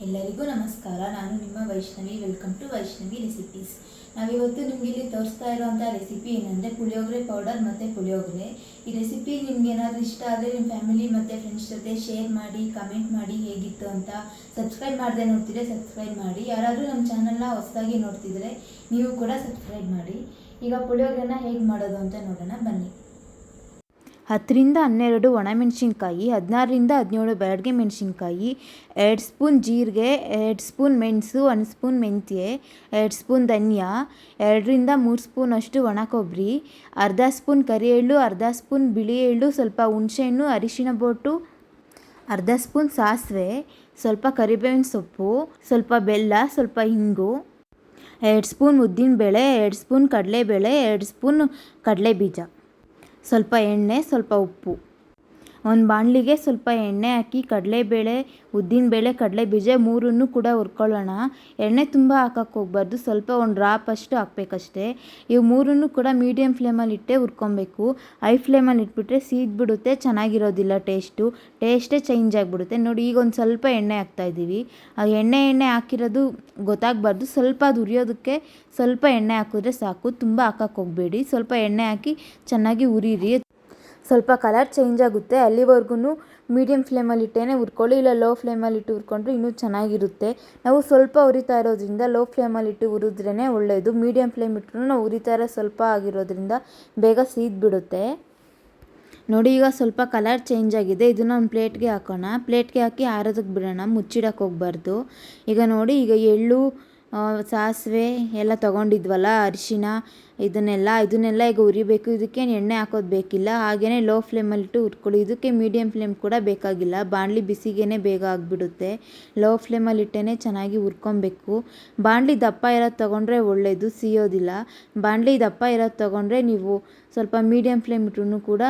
ಎಲ್ಲರಿಗೂ ನಮಸ್ಕಾರ. ನಾನು ನಿಮ್ಮ Vaishnavi. Welcome to Vaishnavi recipes. ನಾವಿವತ್ತು ನಿಮಗೆ ಇಲ್ಲಿ ತೋರಿಸ್ತಾ ಇರುವಂಥ ರೆಸಿಪಿ ಏನಂದರೆ ಪುಳಿಯೋಗರೆ ಪೌಡರ್ ಮತ್ತು ಪುಳಿಯೋಗರೆ. ಈ ರೆಸಿಪಿ ನಿಮ್ಗೆ ಏನಾದರೂ ಇಷ್ಟ ಆದರೆ ನಿಮ್ಮ ಫ್ಯಾಮಿಲಿ ಮತ್ತು ಫ್ರೆಂಡ್ಸ್ ಜೊತೆ ಶೇರ್ ಮಾಡಿ, ಕಮೆಂಟ್ ಮಾಡಿ ಹೇಗಿತ್ತು ಅಂತ. ಸಬ್ಸ್ಕ್ರೈಬ್ ಮಾಡದೆ ನೋಡ್ತಿದ್ರೆ ಸಬ್ಸ್ಕ್ರೈಬ್ ಮಾಡಿ. ಯಾರಾದರೂ ನಮ್ಮ ಚಾನಲ್ನ ಹೊಸದಾಗಿ ನೋಡ್ತಿದ್ರೆ ನೀವು ಕೂಡ ಸಬ್ಸ್ಕ್ರೈಬ್ ಮಾಡಿ. ಈಗ ಪುಳಿಯೋಗರೆನ ಹೇಗೆ ಮಾಡೋದು ಅಂತ ನೋಡೋಣ ಬನ್ನಿ. 10 ರಿಂದ 12 ಒಣಮೆಣಸಿನ್ಕಾಯಿ, 16 ರಿಂದ 17 ಬ್ಯಾಡಗೆ ಮೆಣಸಿನ್ಕಾಯಿ, 2 ಸ್ಪೂನ್ ಜೀರಿಗೆ, 2 ಸ್ಪೂನ್ ಮೆಣಸು, 1 ಸ್ಪೂನ್ ಮೆಂತ್ಯ, 2 ಸ್ಪೂನ್ ಧನಿಯಾ, 2 ರಿಂದ 3 ಸ್ಪೂನ್ ಅಷ್ಟು ಒಣ ಕೊಬ್ಬರಿ, ಅರ್ಧ ಸ್ಪೂನ್ ಕರಿ ಎಳ್ಳು, ಅರ್ಧ ಸ್ಪೂನ್ ಬಿಳಿ ಎಳ್ಳು, ಸ್ವಲ್ಪ ಹುಣಸೆಹಣ್ಣು, ಅರಿಶಿಣ ಬೋಟು, ಅರ್ಧ ಸ್ಪೂನ್ ಸಾಸಿವೆ, ಸ್ವಲ್ಪ ಕರಿಬೇವಿನ ಸೊಪ್ಪು, ಸ್ವಲ್ಪ ಬೆಲ್ಲ, ಸ್ವಲ್ಪ ಹಿಂಗು, 2 ಸ್ಪೂನ್ ಉದ್ದಿನಬೇಳೆ, 2 ಸ್ಪೂನ್ ಕಡಲೆಬೇಳೆ, 2 ಸ್ಪೂನ್ ಕಡಲೆಬೀಜ, ಸ್ವಲ್ಪ ಎಣ್ಣೆ, ಸ್ವಲ್ಪ ಉಪ್ಪು. ಒಂದು ಬಾಣಲಿಗೆ ಸ್ವಲ್ಪ ಎಣ್ಣೆ ಹಾಕಿ ಕಡಲೆಬೇಳೆ, ಉದ್ದಿನಬೇಳೆ, ಕಡಲೆಬೀಜ ಮೂರನ್ನು ಕೂಡ ಹುರ್ಕೊಳ್ಳೋಣ. ಎಣ್ಣೆ ತುಂಬ ಹಾಕಕ್ಕೆ ಹೋಗ್ಬಾರ್ದು, ಸ್ವಲ್ಪ ಒಂದು ಡ್ರಾಪ್ ಅಷ್ಟು ಹಾಕಬೇಕಷ್ಟೇ. ಇವು ಮೂರನ್ನು ಕೂಡ ಮೀಡಿಯಮ್ ಫ್ಲೇಮಲ್ಲಿ ಇಟ್ಟೆ ಹುರ್ಕೊಬೇಕು. ಹೈ ಫ್ಲೇಮಲ್ಲಿ ಇಟ್ಬಿಟ್ರೆ ಸೀದ್ಬಿಡುತ್ತೆ, ಚೆನ್ನಾಗಿರೋದಿಲ್ಲ, ಟೇಸ್ಟೇ ಚೇಂಜ್ ಆಗಿಬಿಡುತ್ತೆ. ನೋಡಿ, ಈಗ ಒಂದು ಸ್ವಲ್ಪ ಎಣ್ಣೆ ಹಾಕ್ತಾಯಿದ್ದೀವಿ. ಆ ಎಣ್ಣೆ ಹಾಕಿರೋದು ಗೊತ್ತಾಗಬಾರ್ದು. ಸ್ವಲ್ಪ ಅದು ಹುರಿಯೋದಕ್ಕೆ ಸ್ವಲ್ಪ ಎಣ್ಣೆ ಹಾಕಿದ್ರೆ ಸಾಕು, ತುಂಬ ಹಾಕಕ್ಕೆ ಹೋಗಬೇಡಿ. ಸ್ವಲ್ಪ ಎಣ್ಣೆ ಹಾಕಿ ಚೆನ್ನಾಗಿ ಹುರಿಯಿರಿ. ಸ್ವಲ್ಪ ಕಲರ್ ಚೇಂಜ್ ಆಗುತ್ತೆ, ಅಲ್ಲಿವರೆಗೂ ಮೀಡಿಯಮ್ ಫ್ಲೇಮಲ್ಲಿ ಇಟ್ಟೇ ಹುರ್ಕೊಳ್ಳಿ. ಇಲ್ಲ ಲೋ ಫ್ಲೇಮಲ್ಲಿ ಇಟ್ಟು ಹುರ್ಕೊಂಡ್ರೆ ಇನ್ನೂ ಚೆನ್ನಾಗಿರುತ್ತೆ. ನಾವು ಸ್ವಲ್ಪ ಹುರಿತಾ ಇರೋದ್ರಿಂದ ಲೋ ಫ್ಲೇಮಲ್ಲಿ ಇಟ್ಟು ಹುರಿದ್ರೇ ಒಳ್ಳೆಯದು. ಮೀಡಿಯಮ್ ಫ್ಲೇಮ್ ಇಟ್ಟರು ನಾವು ಹುರಿತಾ ಇರೋ ಸ್ವಲ್ಪ ಆಗಿರೋದ್ರಿಂದ ಬೇಗ ಸೀದ್ಬಿಡುತ್ತೆ. ನೋಡಿ, ಈಗ ಸ್ವಲ್ಪ ಕಲರ್ ಚೇಂಜ್ ಆಗಿದೆ. ಇದನ್ನು ಒಂದು ಪ್ಲೇಟ್ಗೆ ಹಾಕೋಣ. ಪ್ಲೇಟ್ಗೆ ಹಾಕಿ ಆರೋದಕ್ಕೆ ಬಿಡೋಣ, ಮುಚ್ಚಿಡಕ್ಕೆ ಹೋಗಬಾರ್ದು. ಈಗ ನೋಡಿ, ಈಗ ಎಳ್ಳು, ಸಾಸಿವೆ ಎಲ್ಲ ತೊಗೊಂಡಿದ್ವಲ್ಲ, ಅರಿಶಿಣ, ಇದನ್ನೆಲ್ಲ ಈಗ ಹುರಿಬೇಕು. ಇದಕ್ಕೆ ಎಣ್ಣೆ ಹಾಕೋದು ಬೇಕಿಲ್ಲ, ಹಾಗೆಯೇ ಲೋ ಫ್ಲೇಮಲ್ಲಿಟ್ಟು ಹುರ್ಕೊಳ್ಳಿ. ಇದಕ್ಕೆ ಮೀಡಿಯಮ್ ಫ್ಲೇಮ್ ಕೂಡ ಬೇಕಾಗಿಲ್ಲ, ಬಾಣಲಿ ಬಿಸಿಗೇ ಬೇಗ ಆಗಿಬಿಡುತ್ತೆ. ಲೋ ಫ್ಲೇಮಲ್ಲಿಟ್ಟೇ ಚೆನ್ನಾಗಿ ಹುರ್ಕೊಬೇಕು. ಬಾಣಲಿ ದಪ್ಪ ಇರೋದು ತೊಗೊಂಡ್ರೆ ಒಳ್ಳೆಯದು, ಸಿಯೋದಿಲ್ಲ. ಬಾಣಲಿ ದಪ್ಪ ಇರೋದು ತೊಗೊಂಡ್ರೆ ನೀವು ಸ್ವಲ್ಪ ಮೀಡಿಯಮ್ ಫ್ಲೇಮ್ ಇಟ್ರೂ ಕೂಡ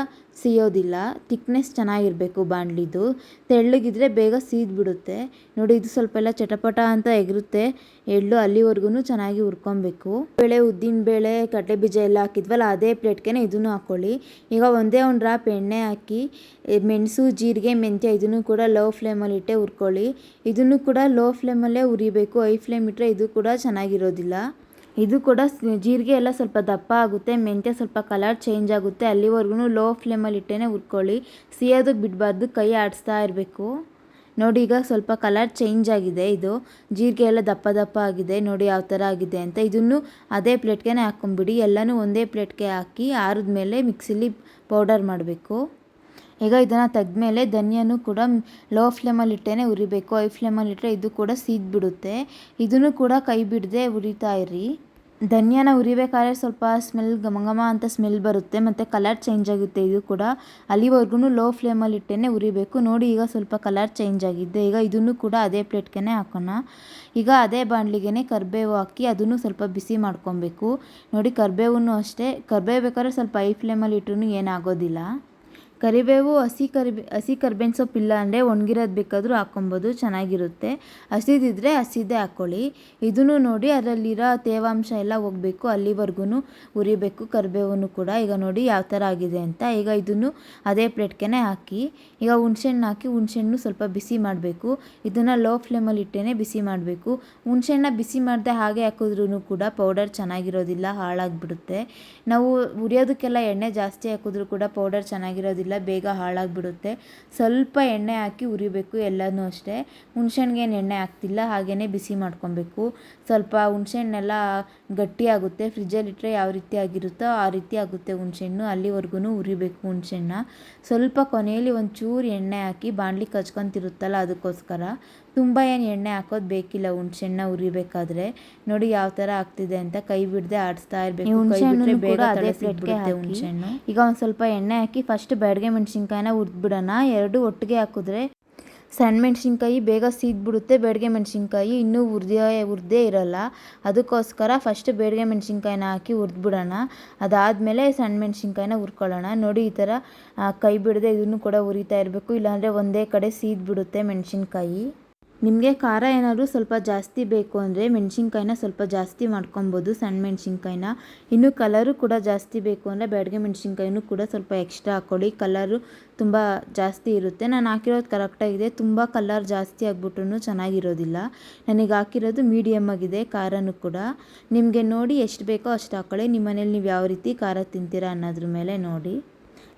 ಸಿಯೋದಿಲ್ಲ. ತಿಕ್ನೆಸ್ ಚೆನ್ನಾಗಿರಬೇಕು ಬಾಣಲಿದು. ತೆಳ್ಳಗಿದ್ರೆ ಬೇಗ ಸೀದ್ಬಿಡುತ್ತೆ. ನೋಡಿ, ಇದು ಸ್ವಲ್ಪ ಎಲ್ಲ ಚಟಪಟ ಅಂತ ಎಗರುತ್ತೆ ಎಳ್ಳು, ಅಲ್ಲಿವರೆಗೂ ಚೆನ್ನಾಗಿ ಹುರ್ಕೊಬೇಕು. ಬೇಳೆ, ಉದ್ದಿನಬೇಳೆ, ಕಡಲೆಬೀಜ ಎಲ್ಲ ಹಾಕಿದ್ವಲ್ಲ, ಅದೇ ಪ್ಲೇಟ್ಗೆ ಇದನ್ನು ಹಾಕ್ಕೊಳ್ಳಿ. ಈಗ ಒಂದೇ ಒಂದು ಡ್ರಾಪ್ ಎಣ್ಣೆ ಹಾಕಿ ಮೆಣಸು, ಜೀರಿಗೆ, ಮೆಂತ್ಯ ಇದನ್ನು ಕೂಡ ಲೋ ಫ್ಲೇಮಲ್ಲಿ ಇಟ್ಟೆ ಹುರ್ಕೊಳ್ಳಿ. ಇದನ್ನು ಕೂಡ ಲೋ ಫ್ಲೇಮಲ್ಲೇ ಹುರಿಬೇಕು. ಹೈ ಫ್ಲೇಮ್ ಇಟ್ಟರೆ ಇದು ಕೂಡ ಚೆನ್ನಾಗಿರೋದಿಲ್ಲ. ಇದು ಕೂಡ ಜೀರಿಗೆ ಎಲ್ಲ ಸ್ವಲ್ಪ ದಪ್ಪ ಆಗುತ್ತೆ, ಮೆಂತ್ಯ ಸ್ವಲ್ಪ ಕಲರ್ ಚೇಂಜ್ ಆಗುತ್ತೆ, ಅಲ್ಲಿವರೆಗೂ ಲೋ ಫ್ಲೇಮಲ್ಲಿ ಇಟ್ಟೇ ಹುರ್ಕೊಳ್ಳಿ. ಸಿಯೋದಕ್ಕೆ ಬಿಡಬಾರ್ದು, ಕೈ ಆಡಿಸ್ತಾ ಇರಬೇಕು. ನೋಡಿ, ಈಗ ಸ್ವಲ್ಪ ಕಲರ್ ಚೇಂಜ್ ಆಗಿದೆ. ಇದು ಜೀರಿಗೆ ಎಲ್ಲ ದಪ್ಪ ದಪ್ಪ ಆಗಿದೆ. ನೋಡಿ ಯಾವ ಥರ ಆಗಿದೆ ಅಂತ. ಇದನ್ನು ಅದೇ ಪ್ಲೇಟ್ಗೆ ಹಾಕ್ಕೊಂಬಿಡಿ. ಎಲ್ಲನೂ ಒಂದೇ ಪ್ಲೇಟ್ಗೆ ಹಾಕಿ ಆರಿದ್ಮೇಲೆ ಮಿಕ್ಸಿಲಿ ಪೌಡರ್ ಮಾಡಬೇಕು. ಈಗ ಇದನ್ನು ತೆಗೆದ್ಮೇಲೆ ಧನಿಯಾನು ಕೂಡ ಲೋ ಫ್ಲೇಮಲ್ಲಿ ಇಟ್ಟೇ ಹುರಿಬೇಕು. ಹೈ ಫ್ಲೇಮಲ್ಲಿ ಇಟ್ಟರೆ ಇದು ಕೂಡ ಸೀದ್ಬಿಡುತ್ತೆ. ಇದನ್ನು ಕೂಡ ಕೈ ಬಿಡದೆ ಹುರಿತಾ ಇರಿ. ಧನಿಯಾನ ಹುರಿಬೇಕಾದ್ರೆ ಸ್ವಲ್ಪ ಸ್ಮೆಲ್ ಘಮ ಅಂತ ಸ್ಮೆಲ್ ಬರುತ್ತೆ, ಮತ್ತು ಕಲರ್ ಚೇಂಜ್ ಆಗುತ್ತೆ. ಇದು ಕೂಡ ಅಲ್ಲಿವರೆಗೂ ಲೋ ಫ್ಲೇಮಲ್ಲಿ ಇಟ್ಟೇ ಹುರಿಬೇಕು. ನೋಡಿ, ಈಗ ಸ್ವಲ್ಪ ಕಲರ್ ಚೇಂಜ್ ಆಗಿದೆ. ಈಗ ಇದನ್ನು ಕೂಡ ಅದೇ ಪ್ಲೇಟ್ಗೆ ಹಾಕೋಣ. ಈಗ ಅದೇ ಬಾಣಲಿಗೆ ಕರಿಬೇವು ಹಾಕಿ ಅದನ್ನು ಸ್ವಲ್ಪ ಬಿಸಿ ಮಾಡ್ಕೊಬೇಕು. ನೋಡಿ, ಕರಿಬೇವನ್ನು ಅಷ್ಟೇ, ಕರಿಬೇವು ಬೇಕಾದ್ರೆ ಸ್ವಲ್ಪ ಹೈ ಫ್ಲೇಮಲ್ಲಿ ಇಟ್ಟರೂ ಏನಾಗೋದಿಲ್ಲ. ಕರಿಬೇವು ಹಸಿ ಕರಿಬೇವಿನ ಸೊಪ್ಪು ಇಲ್ಲ ಅಂದರೆ ಒಣಗಿರೋದು ಬೇಕಾದರೂ ಹಾಕ್ಕೊಬೋದು, ಚೆನ್ನಾಗಿರುತ್ತೆ. ಹಸಿದಿದ್ರೆ ಹಸಿದೇ ಹಾಕ್ಕೊಳ್ಳಿ. ಇದನ್ನು ನೋಡಿ, ಅದರಲ್ಲಿರೋ ತೇವಾಂಶ ಎಲ್ಲ ಹೋಗಬೇಕು, ಅಲ್ಲಿವರೆಗೂ ಹುರಿಬೇಕು ಕರಿಬೇವನ್ನು ಕೂಡ. ಈಗ ನೋಡಿ ಯಾವ ಥರ ಆಗಿದೆ ಅಂತ. ಈಗ ಇದನ್ನು ಅದೇ ಪ್ಲೇಟ್ಗೆ ಹಾಕಿ ಈಗ ಹುಣಸೆಹಣ್ಣು ಹಾಕಿ ಹುಣಸೆಹಣ್ಣು ಸ್ವಲ್ಪ ಬಿಸಿ ಮಾಡಬೇಕು. ಇದನ್ನು ಲೋ ಫ್ಲೇಮಲ್ಲಿ ಇಟ್ಟೇ ಬಿಸಿ ಮಾಡಬೇಕು. ಹುಣಸೆಹಣ್ಣ ಬಿಸಿ ಮಾಡದೆ ಹಾಗೆ ಹಾಕಿದ್ರೂ ಕೂಡ ಪೌಡರ್ ಚೆನ್ನಾಗಿರೋದಿಲ್ಲ, ಹಾಳಾಗಿಬಿಡುತ್ತೆ. ನಾವು ಹುರಿಯೋದಕ್ಕೆಲ್ಲ ಎಣ್ಣೆ ಜಾಸ್ತಿ ಹಾಕಿದ್ರೂ ಕೂಡ ಪೌಡರ್ ಚೆನ್ನಾಗಿರೋದಿಲ್ಲ, ಬೇಗ ಹಾಳಾಗಿಬಿಡುತ್ತೆ. ಸ್ವಲ್ಪ ಎಣ್ಣೆ ಹಾಕಿ ಹುರಿಬೇಕು ಎಲ್ಲನೂ ಅಷ್ಟೇ. ಹುಣಸೆಹಣ್ಣಿಗೇನು ಎಣ್ಣೆ ಹಾಕ್ತಿಲ್ಲ, ಹಾಗೆಯೇ ಬಿಸಿ ಮಾಡ್ಕೊಬೇಕು. ಸ್ವಲ್ಪ ಹುಣಸೆಹಣ್ಣೆಲ್ಲ ಗಟ್ಟಿಯಾಗುತ್ತೆ, ಫ್ರಿಜ್ಜಲ್ಲಿ ಇಟ್ಟರೆ ಯಾವ ರೀತಿ ಆಗಿರುತ್ತೋ ಆ ರೀತಿ ಆಗುತ್ತೆ ಹುಣಸೆಹಣ್ಣು, ಅಲ್ಲಿವರೆಗೂ ಹುರಿಬೇಕು ಹುಣಸೆಹಣ್ಣ. ಸ್ವಲ್ಪ ಕೊನೆಯಲ್ಲಿ ಒಂಚೂರು ಎಣ್ಣೆ ಹಾಕಿ ಬಾಣಲಿ ಕಚ್ಕೊತಿರುತ್ತಲ್ಲ ಅದಕ್ಕೋಸ್ಕರ. ತುಂಬ ಏನು ಎಣ್ಣೆ ಹಾಕೋದು ಬೇಕಿಲ್ಲ ಹುಣಸೆಹಣ್ಣ ಹುರಿಬೇಕಾದ್ರೆ. ನೋಡಿ ಯಾವ ಥರ ಆಗ್ತಿದೆ ಅಂತ, ಕೈ ಬಿಡದೆ ಆಡಿಸ್ತಾ ಇರಬೇಕು. ಹುಣಸೆಹಣ್ಣು ಬೇಗ ಅದೇ ಪ್ಲೇಟ್ಗೆ ಹುಣಸೆಹಣ್ಣು. ಈಗ ಒಂದು ಸ್ವಲ್ಪ ಎಣ್ಣೆ ಹಾಕಿ ಫಸ್ಟ್ ಬ್ಯಾಡಗೆ ಮೆಣಸಿನ್ಕಾಯಿನ ಹುರಿದ್ಬಿಡೋಣ. ಎರಡು ಒಟ್ಟಿಗೆ ಹಾಕಿದ್ರೆ ಸಣ್ಣ ಮೆಣಸಿನ್ಕಾಯಿ ಬೇಗ ಸೀದ್ಬಿಡುತ್ತೆ, ಬ್ಯಾಡಗೆ ಮೆಣಸಿನ್ಕಾಯಿ ಇನ್ನೂ ಹುರಿದೇ ಇರೋಲ್ಲ. ಅದಕ್ಕೋಸ್ಕರ ಫಸ್ಟ್ ಬ್ಯಾಡಗೆ ಮೆಣಸಿನ್ಕಾಯಿನ ಹಾಕಿ ಹುರಿದ್ಬಿಡೋಣ. ಅದಾದಮೇಲೆ ಸಣ್ಣ ಮೆಣಸಿನ್ಕಾಯಿನ ಹುರ್ಕೊಳ್ಳೋಣ. ನೋಡಿ, ಈ ಥರ ಕೈ ಬಿಡದೆ ಇದನ್ನು ಕೂಡ ಹುರಿತಾ ಇರಬೇಕು, ಇಲ್ಲಾಂದರೆ ಒಂದೇ ಕಡೆ ಸೀದ್ಬಿಡುತ್ತೆ ಮೆಣಸಿನ್ಕಾಯಿ. ನಿಮಗೆ ಖಾರ ಏನಾದರೂ ಸ್ವಲ್ಪ ಜಾಸ್ತಿ ಬೇಕು ಅಂದರೆ ಮೆಣಸಿನ್ಕಾಯಿನ ಸ್ವಲ್ಪ ಜಾಸ್ತಿ ಮಾಡ್ಕೊಬೋದು, ಸಣ್ಣ ಮೆಣಸಿನ್ಕಾಯಿನ. ಇನ್ನು ಕಲರು ಕೂಡ ಜಾಸ್ತಿ ಬೇಕು ಅಂದರೆ ಬ್ಯಾಡಗೆ ಮೆಣಸಿನ್ಕಾಯಿನೂ ಕೂಡ ಸ್ವಲ್ಪ ಎಕ್ಸ್ಟ್ರಾ ಹಾಕ್ಕೊಳ್ಳಿ, ಕಲರು ತುಂಬ ಜಾಸ್ತಿ ಇರುತ್ತೆ. ನಾನು ಹಾಕಿರೋದು ಕರೆಕ್ಟಾಗಿದೆ, ತುಂಬ ಕಲರ್ ಜಾಸ್ತಿ ಆಗಿಬಿಟ್ರೂ ಚೆನ್ನಾಗಿರೋದಿಲ್ಲ. ನನಗೆ ಹಾಕಿರೋದು ಮೀಡಿಯಮ್ ಆಗಿದೆ ಖಾರನೂ ಕೂಡ. ನಿಮಗೆ ನೋಡಿ ಎಷ್ಟು ಬೇಕೋ ಅಷ್ಟು ಹಾಕ್ಕೊಳ್ಳಿ, ನಿಮ್ಮ ಮನೇಲಿ ನೀವು ಯಾವ ರೀತಿ ಖಾರ ತಿಂತೀರಾ ಅನ್ನೋದ್ರ ಮೇಲೆ ನೋಡಿ.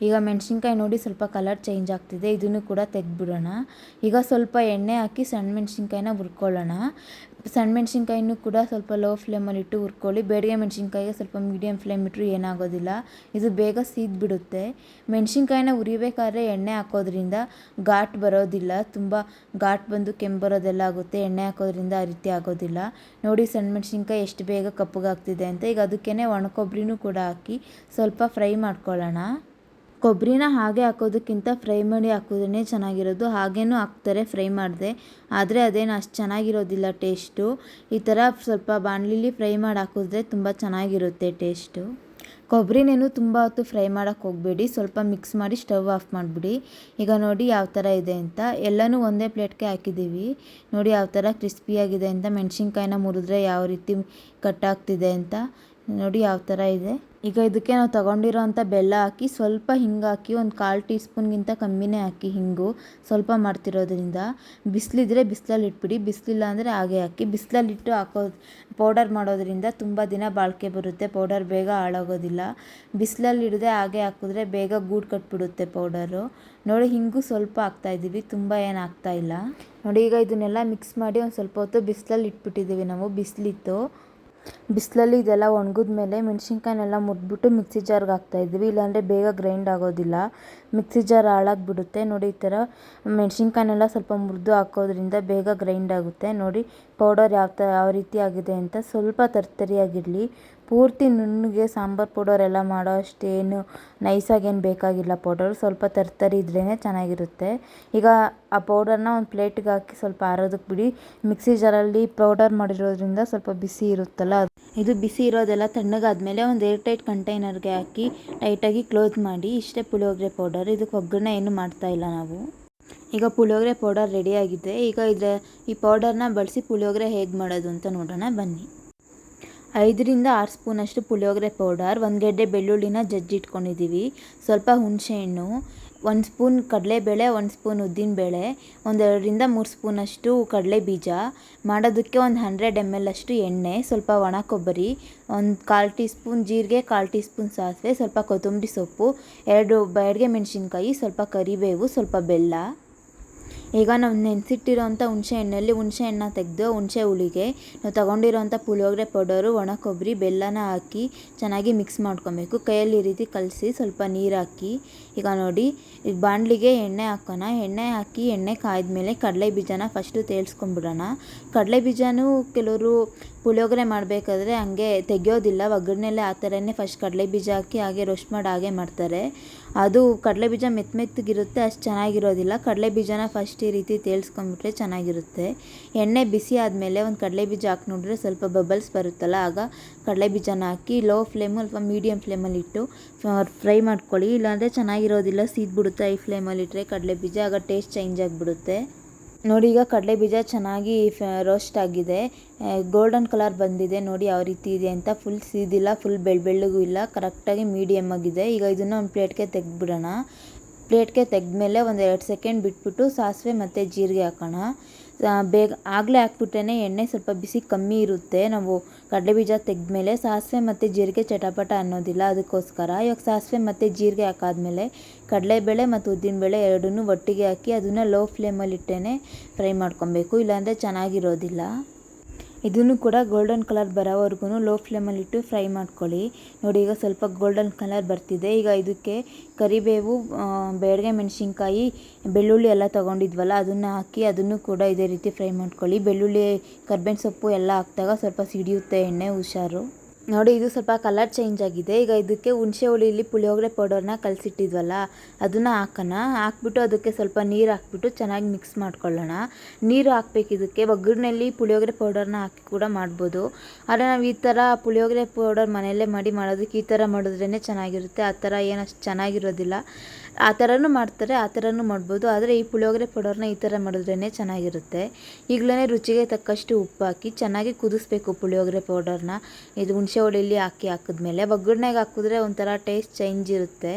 ಈಗ ಮೆಣಸಿನ್ಕಾಯಿ ನೋಡಿ ಸ್ವಲ್ಪ ಕಲರ್ ಚೇಂಜ್ ಆಗ್ತಿದೆ, ಇದನ್ನು ಕೂಡ ತೆಗೆದ್ಬಿಡೋಣ. ಈಗ ಸ್ವಲ್ಪ ಎಣ್ಣೆ ಹಾಕಿ ಸಣ್ಣ ಮೆಣಸಿನ್ಕಾಯಿನ ಹುರ್ಕೊಳ್ಳೋಣ. ಸಣ್ಣ ಮೆಣಸಿನ್ಕಾಯಿನೂ ಕೂಡ ಸ್ವಲ್ಪ ಲೋ ಫ್ಲೇಮಲ್ಲಿಟ್ಟು ಹುರ್ಕೊಳ್ಳಿ. ಬೇಡಿಗೆ ಮೆಣಸಿನ್ಕಾಯಿಗೆ ಸ್ವಲ್ಪ ಮೀಡಿಯಮ್ ಫ್ಲೇಮ್ ಇಟ್ಟರು ಏನಾಗೋದಿಲ್ಲ, ಇದು ಬೇಗ ಸೀದ್ಬಿಡುತ್ತೆ. ಮೆಣಸಿನ್ಕಾಯಿನ ಹುರಿಬೇಕಾದ್ರೆ ಎಣ್ಣೆ ಹಾಕೋದ್ರಿಂದ ಘಾಟ್ ಬರೋದಿಲ್ಲ, ತುಂಬ ಘಾಟ್ ಬಂದು ಕೆಂಪು ಬರೋದೆಲ್ಲ ಆಗುತ್ತೆ. ಎಣ್ಣೆ ಹಾಕೋದ್ರಿಂದ ಆ ರೀತಿ ಆಗೋದಿಲ್ಲ. ನೋಡಿ ಸಣ್ಣ ಮೆಣಸಿನ್ಕಾಯಿ ಎಷ್ಟು ಬೇಗ ಕಪ್ಪಗಾಗ್ತಿದೆ ಅಂತ. ಈಗ ಅದಕ್ಕೇ ಒಣ ಕೊಬ್ಬರಿನೂ ಕೂಡ ಹಾಕಿ ಸ್ವಲ್ಪ ಫ್ರೈ ಮಾಡ್ಕೊಳ್ಳೋಣ. ಕೊಬ್ಬರಿನ ಹಾಗೆ ಹಾಕೋದಕ್ಕಿಂತ ಫ್ರೈ ಮಾಡಿ ಹಾಕೋದೇ ಚೆನ್ನಾಗಿರೋದು. ಹಾಗೇನೂ ಹಾಕ್ತಾರೆ ಫ್ರೈ ಮಾಡಿದೆ, ಆದರೆ ಅದೇನು ಅಷ್ಟು ಚೆನ್ನಾಗಿರೋದಿಲ್ಲ ಟೇಸ್ಟು. ಈ ಥರ ಸ್ವಲ್ಪ ಬಾಣಲಿಲಿ ಫ್ರೈ ಮಾಡಿ ಹಾಕಿದ್ರೆ ತುಂಬ ಚೆನ್ನಾಗಿರುತ್ತೆ ಟೇಸ್ಟು. ಕೊಬ್ಬರಿನೇನು ತುಂಬ ಹೊತ್ತು ಫ್ರೈ ಮಾಡೋಕ್ಕೆ ಹೋಗಬೇಡಿ, ಸ್ವಲ್ಪ ಮಿಕ್ಸ್ ಮಾಡಿ ಸ್ಟವ್ ಆಫ್ ಮಾಡಿಬಿಡಿ. ಈಗ ನೋಡಿ ಯಾವ ಥರ ಇದೆ ಅಂತ. ಎಲ್ಲನೂ ಒಂದೇ ಪ್ಲೇಟ್ಗೆ ಹಾಕಿದ್ದೀವಿ, ನೋಡಿ ಯಾವ ಥರ ಕ್ರಿಸ್ಪಿಯಾಗಿದೆ ಅಂತ. ಮೆಣಸಿನ್ಕಾಯಿನ ಮುರಿದ್ರೆ ಯಾವ ರೀತಿ ಕಟ್ಟಾಗ್ತಿದೆ ಅಂತ ನೋಡಿ ಯಾವ ಥರ ಇದೆ. ಈಗ ಇದಕ್ಕೆ ನಾವು ತೊಗೊಂಡಿರೋಂಥ ಬೆಲ್ಲ ಹಾಕಿ ಸ್ವಲ್ಪ ಹಿಂಗೆ ಹಾಕಿ ಒಂದು 1/4 ಟೀ ಸ್ಪೂನ್ಗಿಂತ ಕಮ್ಮಿನೇ ಹಾಕಿ, ಹಿಂಗು ಸ್ವಲ್ಪ ಮಾಡ್ತಿರೋದ್ರಿಂದ. ಬಿಸಿಲಿದ್ರೆ ಬಿಸಿಲಲ್ಲಿ ಇಟ್ಬಿಡಿ, ಬಿಸಿಲಿಲ್ಲ ಅಂದರೆ ಹಾಗೆ ಹಾಕಿ. ಬಿಸಿಲಲ್ಲಿಟ್ಟು ಪೌಡರ್ ಮಾಡೋದ್ರಿಂದ ತುಂಬ ದಿನ ಬಾಳಿಕೆ ಬರುತ್ತೆ, ಪೌಡರ್ ಬೇಗ ಹಾಳಾಗೋದಿಲ್ಲ. ಬಿಸಿಲಲ್ಲಿ ಇಡದೆ ಹಾಗೆ ಹಾಕಿದ್ರೆ ಬೇಗ ಗೂಡು ಕಟ್ಬಿಡುತ್ತೆ ಪೌಡರು. ನೋಡಿ ಹಿಂಗೂ ಸ್ವಲ್ಪ ಹಾಕ್ತಾಯಿದ್ದೀವಿ, ತುಂಬ ಏನು ಹಾಕ್ತಾಯಿಲ್ಲ. ನೋಡಿ ಈಗ ಇದನ್ನೆಲ್ಲ ಮಿಕ್ಸ್ ಮಾಡಿ ಒಂದು ಸ್ವಲ್ಪ ಹೊತ್ತು ಬಿಸಿಲಲ್ಲಿ ಇಟ್ಬಿಟ್ಟಿದ್ದೀವಿ ನಾವು. ಬಿಸಿಲಲ್ಲಿ ಇದೆಲ್ಲ ಒಣಗಿದ ಮೇಲೆ ಮೆಣಸಿನ್ಕಾಯಿನೆಲ್ಲ ಮುರಿದ್ಬಿಟ್ಟು ಮಿಕ್ಸಿ ಜಾರ್ಗೆ ಹಾಕ್ತಾಯಿದ್ವಿ, ಇಲ್ಲಾಂದರೆ ಬೇಗ ಗ್ರೈಂಡ್ ಆಗೋದಿಲ್ಲ, ಮಿಕ್ಸಿ ಜಾರ್ ಹಾಳಾಗಿಬಿಡುತ್ತೆ. ನೋಡಿ ಈ ಥರ ಮೆಣಸಿನ್ಕಾಯಿನೆಲ್ಲ ಸ್ವಲ್ಪ ಮುರಿದು ಹಾಕೋದ್ರಿಂದ ಬೇಗ ಗ್ರೈಂಡ್ ಆಗುತ್ತೆ. ನೋಡಿ ಪೌಡರ್ ಯಾವ ರೀತಿ ಆಗಿದೆ ಅಂತ. ಸ್ವಲ್ಪ ತರ್ತರಿಯಾಗಿರಲಿ, ಪೂರ್ತಿ ನುಣ್ಣಗೆ ಸಾಂಬಾರು ಪೌಡರ್ ಎಲ್ಲ ಮಾಡೋ ಅಷ್ಟೇನು ನೈಸಾಗೇನು ಬೇಕಾಗಿಲ್ಲ ಪೌಡರ್, ಸ್ವಲ್ಪ ತರ್ತರಿ ಇದ್ರೇ ಚೆನ್ನಾಗಿರುತ್ತೆ. ಈಗ ಆ ಪೌಡರ್ನ ಒಂದು ಪ್ಲೇಟಿಗೆ ಹಾಕಿ ಸ್ವಲ್ಪ ಆರೋದಕ್ಕೆ ಬಿಡಿ. ಮಿಕ್ಸಿ ಜಾರಲ್ಲಿ ಪೌಡರ್ ಮಾಡಿರೋದ್ರಿಂದ ಸ್ವಲ್ಪ ಬಿಸಿ ಇರುತ್ತಲ್ಲ, ಇದು ಬಿಸಿ ಇರೋದೆಲ್ಲ ತಣ್ಣಗಾದ್ಮೇಲೆ ಒಂದು ಏರ್ಟೈಟ್ ಕಂಟೈನರ್ಗೆ ಹಾಕಿ ಟೈಟಾಗಿ ಕ್ಲೋಸ್ ಮಾಡಿ. ಇಷ್ಟೇ ಪುಳಿಯೋಗರೆ ಪೌಡರ್, ಇದಕ್ಕೆ ಒಗ್ಗರಣೆ ಏನು ಮಾಡ್ತಾಯಿಲ್ಲ ನಾವು. ಈಗ ಪುಳಿಯೋಗರೆ ಪೌಡರ್ ರೆಡಿಯಾಗಿದೆ. ಈಗ ಈ ಪೌಡರ್ನ ಬಳಸಿ ಪುಳಿಯೋಗರೆ ಹೇಗೆ ಮಾಡೋದು ಅಂತ ನೋಡೋಣ ಬನ್ನಿ. 5 ರಿಂದ 6 ಸ್ಪೂನಷ್ಟು ಪುಳಿಯೋಗರೆ ಪೌಡರ್, 1 ಗೆಡ್ಡೆ ಬೆಳ್ಳುಳ್ಳಿನ ಜಜ್ಜಿಟ್ಕೊಂಡಿದ್ದೀವಿ, ಸ್ವಲ್ಪ ಹುಣಸೆಹಣ್ಣು, 1 ಸ್ಪೂನ್ ಕಡಲೆಬೇಳೆ, 1 ಸ್ಪೂನ್ ಉದ್ದಿನಬೇಳೆ, 1 ರಿಂದ 3 ಸ್ಪೂನಷ್ಟು ಕಡಲೆ ಬೀಜ, ಮಾಡೋದಕ್ಕೆ ಒಂದು 100 ml ಅಷ್ಟು ಎಣ್ಣೆ, ಸ್ವಲ್ಪ ಒಣ ಕೊಬ್ಬರಿ, 1/4 ಟೀ ಸ್ಪೂನ್ ಜೀರಿಗೆ, 1/4 ಟೀ ಸ್ಪೂನ್ ಸಾಸಿವೆ, ಸ್ವಲ್ಪ ಕೊತ್ತಂಬರಿ ಸೊಪ್ಪು, 2 ಬ್ಯಾಡಗೆ ಮೆಣಸಿನ್ಕಾಯಿ, ಸ್ವಲ್ಪ ಕರಿಬೇವು, ಸ್ವಲ್ಪ ಬೆಲ್ಲ. ಈಗ ನಾವು ನೆನೆಸಿಟ್ಟಿರೋಂಥ ಹುಣಸೆ ಹಣ್ಣಲ್ಲಿ ಹುಣಸೆ ಹಣ್ಣನ್ನ ತೆಗೆದು ಹುಣಸೆ ಹುಳಿಗೆ ನಾವು ತೊಗೊಂಡಿರೋಂಥ ಪುಳಿಯೋಗರೆ ಪೌಡರು, ಒಣ ಕೊಬ್ಬರಿ, ಬೆಲ್ಲನ ಹಾಕಿ ಚೆನ್ನಾಗಿ ಮಿಕ್ಸ್ ಮಾಡ್ಕೊಬೇಕು. ಕೈಯಲ್ಲಿ ಈ ರೀತಿ ಕಲಸಿ ಸ್ವಲ್ಪ ನೀರು ಹಾಕಿ. ಈಗ ನೋಡಿ ಈಗ ಬಾಣಲಿಗೆ ಎಣ್ಣೆ ಹಾಕೋಣ. ಎಣ್ಣೆ ಹಾಕಿ ಎಣ್ಣೆ ಕಾಯ್ದಮೇಲೆ ಕಡಲೆ ಬೀಜನ ಫಸ್ಟು ತೇಲ್ಸ್ಕೊಂಡ್ಬಿಡೋಣ. ಕಡಲೆ ಬೀಜನೂ ಕೆಲವರು ಪುಳಿಯೋಗರೆ ಮಾಡಬೇಕಾದ್ರೆ ಹಂಗೆ ತೆಗೆಯೋದಿಲ್ಲ, ಒಗ್ಗರಣೆಲ್ಲೇ ಆ ಥರನೇ ಫಸ್ಟ್ ಕಡಲೆ ಬೀಜ ಹಾಕಿ ಹಾಗೆ ರೋಸ್ಟ್ ಮಾಡಿ ಹಾಗೆ ಮಾಡ್ತಾರೆ. ಅದು ಕಡಲೆ ಬೀಜ ಮೆತ್ತಗಿರುತ್ತೆ, ಅಷ್ಟು ಚೆನ್ನಾಗಿರೋದಿಲ್ಲ. ಕಡಲೆ ಬೀಜನ ಫಸ್ಟ್ ಈ ರೀತಿ ತೇಲ್ಸ್ಕೊಂಡ್ಬಿಟ್ರೆ ಚೆನ್ನಾಗಿರುತ್ತೆ. ಎಣ್ಣೆ ಬಿಸಿ ಆದಮೇಲೆ ಒಂದು ಕಡಲೆ ಬೀಜ ಹಾಕಿ ನೋಡಿದ್ರೆ ಸ್ವಲ್ಪ ಬಬಲ್ಸ್ ಬರುತ್ತಲ್ಲ, ಆಗ ಕಡಲೆ ಬೀಜನ ಹಾಕಿ ಲೋ ಫ್ಲೇಮು ಅಥವಾ ಮೀಡಿಯಮ್ ಫ್ಲೇಮಲ್ಲಿ ಇಟ್ಟು ಫ್ರೈ ಮಾಡ್ಕೊಳ್ಳಿ. ಇಲ್ಲಾಂದರೆ ಚೆನ್ನಾಗಿರೋದಿಲ್ಲ, ಸೀದ್ಬಿಡುತ್ತೆ. ಹೈ ಫ್ಲೇಮಲ್ಲಿ ಇಟ್ಟರೆ ಕಡಲೆ ಬೀಜ, ಆಗ ಟೇಸ್ಟ್ ಚೇಂಜ್ ಆಗಿಬಿಡುತ್ತೆ. ನೋಡಿ ಈಗ ಕಡಲೆ ಬೀಜ ಚೆನ್ನಾಗಿ ರೋಸ್ಟ್ ಆಗಿದೆ, ಗೋಲ್ಡನ್ ಕಲರ್ ಬಂದಿದೆ. ನೋಡಿ ಯಾವ ರೀತಿ ಇದೆ ಅಂತ. ಫುಲ್ ಸೀದಿಲ್ಲ, ಫುಲ್ ಬೆಳ್ಳಗೂ ಇಲ್ಲ, ಕರೆಕ್ಟಾಗಿ ಮೀಡಿಯಮ್ ಆಗಿದೆ. ಈಗ ಇದನ್ನು ಒಂದು ಪ್ಲೇಟ್ಗೆ ತೆಗೆದ್ಬಿಡೋಣ. ಪ್ಲೇಟ್ಗೆ ತೆಗೆದ್ಮೇಲೆ ಒಂದು 2 ಸೆಕೆಂಡ್ ಬಿಟ್ಬಿಟ್ಟು ಸಾಸಿವೆ ಮತ್ತು ಜೀರಿಗೆ ಹಾಕೋಣ. ಬೇಗ ಆಗಲೇ ಹಾಕ್ಬಿಟ್ರೆ ಎಣ್ಣೆ ಸ್ವಲ್ಪ ಬಿಸಿ ಕಮ್ಮಿ ಇರುತ್ತೆ. ನಾವು ಕಡಲೆಬೀಜ ತೆಗೆದ್ಮೇಲೆ ಸಾಸಿವೆ ಮತ್ತು ಜೀರಿಗೆ ಚಟಪಟ ಅನ್ನೋದಿಲ್ಲ, ಅದಕ್ಕೋಸ್ಕರ. ಇವಾಗ ಸಾಸಿವೆ ಮತ್ತು ಜೀರಿಗೆ ಹಾಕಾದ್ಮೇಲೆ ಕಡಲೆಬೇಳೆ ಮತ್ತು ಉದ್ದಿನಬೇಳೆ ಎರಡನ್ನೂ ಒಟ್ಟಿಗೆ ಹಾಕಿ ಅದನ್ನು ಲೋ ಫ್ಲೇಮಲ್ಲಿ ಇಟ್ಟೇ ಫ್ರೈ ಮಾಡ್ಕೊಬೇಕು, ಇಲ್ಲಾಂದರೆ ಚೆನ್ನಾಗಿರೋದಿಲ್ಲ. ಇದನ್ನು ಕೂಡ ಗೋಲ್ಡನ್ ಕಲರ್ ಬರೋವರೆಗೂ ಲೋ ಫ್ಲೇಮಲ್ಲಿಟ್ಟು ಫ್ರೈ ಮಾಡ್ಕೊಳ್ಳಿ. ನೋಡಿ ಈಗ ಸ್ವಲ್ಪ ಗೋಲ್ಡನ್ ಕಲರ್ ಬರ್ತಿದೆ. ಈಗ ಇದಕ್ಕೆ ಕರಿಬೇವು, ಬ್ಯಾಡಗೆ ಮೆಣಸಿನ್ಕಾಯಿ, ಬೆಳ್ಳುಳ್ಳಿ ಎಲ್ಲ ತೊಗೊಂಡಿದ್ವಲ್ಲ ಅದನ್ನು ಹಾಕಿ ಅದನ್ನು ಕೂಡ ಇದೇ ರೀತಿ ಫ್ರೈ ಮಾಡ್ಕೊಳ್ಳಿ. ಬೆಳ್ಳುಳ್ಳಿ, ಕರ್ಬೇವಿನ ಸೊಪ್ಪು ಎಲ್ಲ ಹಾಕಿದಾಗ ಸ್ವಲ್ಪ ಸಿಡಿಯುತ್ತೆ ಎಣ್ಣೆ, ಹುಷಾರು. ನೋಡಿ ಇದು ಸ್ವಲ್ಪ ಕಲರ್ ಚೇಂಜ್ ಆಗಿದೆ. ಈಗ ಇದಕ್ಕೆ ಹುಣಸೆ ಹುಳಿಲಿ ಪುಳಿಯೋಗರೆ ಪೌಡರ್ನ ಕಲಸಿಟ್ಟಿದ್ವಲ್ಲ ಅದನ್ನು ಹಾಕೋಣ. ಹಾಕ್ಬಿಟ್ಟು ಅದಕ್ಕೆ ಸ್ವಲ್ಪ ನೀರು ಹಾಕ್ಬಿಟ್ಟು ಚೆನ್ನಾಗಿ ಮಿಕ್ಸ್ ಮಾಡ್ಕೊಳ್ಳೋಣ. ನೀರು ಹಾಕ್ಬೇಕು ಇದಕ್ಕೆ. ಒಗ್ಗರಣೆಯಲ್ಲಿ ಪುಳಿಯೋಗರೆ ಪೌಡರ್ನ ಹಾಕಿ ಕೂಡ ಮಾಡ್ಬೋದು, ಆದರೆ ನಾವು ಈ ಥರ ಪುಳಿಯೋಗರೆ ಪೌಡರ್ ಮನೆಯಲ್ಲೇ ಮಾಡೋದಕ್ಕೆ ಈ ಥರ ಮಾಡಿದ್ರೇ ಚೆನ್ನಾಗಿರುತ್ತೆ. ಆ ಥರ ಏನಷ್ಟು ಚೆನ್ನಾಗಿರೋದಿಲ್ಲ. ಆ ಥರನೂ ಮಾಡ್ತಾರೆ, ಆ ಥರನೂ ಮಾಡ್ಬೋದು. ಆದರೆ ಈ ಪುಳಿಯೋಗರೆ ಪೌಡರ್ನ ಈ ಥರ ಮಾಡಿದ್ರೇ ಚೆನ್ನಾಗಿರುತ್ತೆ. ಈಗಲೇ ರುಚಿಗೆ ತಕ್ಕಷ್ಟು ಉಪ್ಪು ಹಾಕಿ ಚೆನ್ನಾಗಿ ಕುದಿಸ್ಬೇಕು ಪುಳಿಯೋಗರೆ ಪೌಡರ್ನ. ಇದು ಹುಣಸೆ ಹುಳಿಲಿ ಹಾಕಿದ್ಮೇಲೆ ಒಗ್ಗರಣೆಗೆ ಹಾಕಿದ್ರೆ ಒಂಥರ ಟೇಸ್ಟ್ ಚೇಂಜ್ ಇರುತ್ತೆ.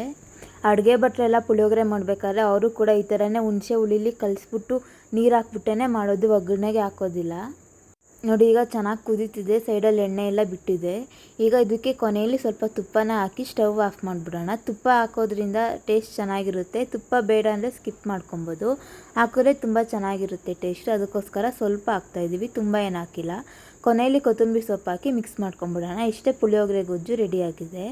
ಅಡುಗೆ ಭಟ್ರೆಲ್ಲ ಪುಳಿಯೋಗರೆ ಮಾಡಬೇಕಾದ್ರೆ ಅವರು ಕೂಡ ಈ ಥರನೇ ಹುಣಸೆ ಹುಳಿಲಿ ಕಲಿಸ್ಬಿಟ್ಟು ನೀರು ಹಾಕ್ಬಿಟ್ಟೇ ಮಾಡೋದು, ಒಗ್ಗರಣೆಗೆ ಹಾಕೋದಿಲ್ಲ. ನೋಡಿ ಈಗ ಚೆನ್ನಾಗಿ ಕುದೀತಿದೆ, ಸೈಡಲ್ಲಿ ಎಣ್ಣೆ ಎಲ್ಲ ಬಿಟ್ಟಿದೆ. ಈಗ ಇದಕ್ಕೆ ಕೊನೆಯಲ್ಲಿ ಸ್ವಲ್ಪ ತುಪ್ಪನ ಹಾಕಿ ಸ್ಟವ್ ಆಫ್ ಮಾಡಿಬಿಡೋಣ. ತುಪ್ಪ ಹಾಕೋದ್ರಿಂದ ಟೇಸ್ಟ್ ಚೆನ್ನಾಗಿರುತ್ತೆ. ತುಪ್ಪ ಬೇಡ ಅಂದರೆ ಸ್ಕಿಪ್ ಮಾಡ್ಕೊಬೋದು, ಹಾಕಿದ್ರೆ ತುಂಬ ಚೆನ್ನಾಗಿರುತ್ತೆ ಟೇಸ್ಟ್. ಅದಕ್ಕೋಸ್ಕರ ಸ್ವಲ್ಪ ಹಾಕ್ತಾಯಿದ್ದೀವಿ, ತುಂಬ ಏನು ಹಾಕಿಲ್ಲ. ಕೊನೆಯಲ್ಲಿ ಕೊತ್ತಂಬರಿ ಸೊಪ್ಪು ಹಾಕಿ ಮಿಕ್ಸ್ ಮಾಡ್ಕೊಂಬಿಡೋಣ. ಇಷ್ಟೇ ಪುಳಿಯೋಗರೆ ಗೊಜ್ಜು ರೆಡಿಯಾಗಿದೆ.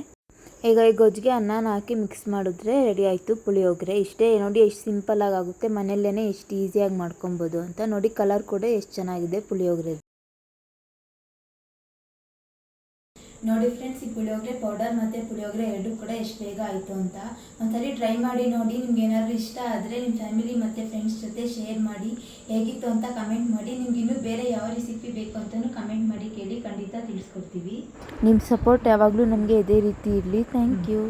ಈಗ ಈ ಗೊಜ್ಜಿಗೆ ಅನ್ನನ ಹಾಕಿ ಮಿಕ್ಸ್ ಮಾಡಿದ್ರೆ ರೆಡಿ ಆಯಿತು ಪುಳಿಯೋಗರೆ. ಇಷ್ಟೇ ನೋಡಿ, ಎಷ್ಟು ಸಿಂಪಲ್ಲಾಗಿ ಆಗುತ್ತೆ, ಮನೆಯಲ್ಲೇ ಎಷ್ಟು ಈಸಿಯಾಗಿ ಮಾಡ್ಕೊಬೋದು ಅಂತ. ನೋಡಿ ಕಲರ್ ಕೂಡ ಎಷ್ಟು ಚೆನ್ನಾಗಿದೆ ಪುಳಿಯೋಗರೆ. ನೋಡಿ ಫ್ರೆಂಡ್ಸ್, ಈ ಪುಳಿಯೋಗರೆ ಪೌಡರ್ ಮತ್ತು ಪುಳಿಯೋಗರೆ ಎರಡೂ ಕೂಡ ಎಷ್ಟು ಬೇಗ ಆಯಿತು ಅಂತ. ಒಂದ್ಸರಿ ಟ್ರೈ ಮಾಡಿ ನೋಡಿ. ನಿಮ್ಗೆ ಏನಾದರೂ ಇಷ್ಟ ಆದರೆ ನಿಮ್ಮ ಫ್ಯಾಮಿಲಿ ಮತ್ತು ಫ್ರೆಂಡ್ಸ್ ಜೊತೆ ಶೇರ್ ಮಾಡಿ. ಹೇಗಿತ್ತು ಅಂತ ಕಮೆಂಟ್ ಮಾಡಿ. ನಿಮ್ಗೆ ಇನ್ನೂ ಬೇರೆ ಯಾವ ರೆಸಿಪಿ ಬೇಕು ಅಂತಲೂ ಕಮೆಂಟ್ ಮಾಡಿ ಕೇಳಿ, ಖಂಡಿತ ತಿಳಿಸ್ಕೊಡ್ತೀವಿ. ನಿಮ್ಮ ಸಪೋರ್ಟ್ ಯಾವಾಗಲೂ ನಮಗೆ ಇದೇ ರೀತಿ ಇರಲಿ. Thank you.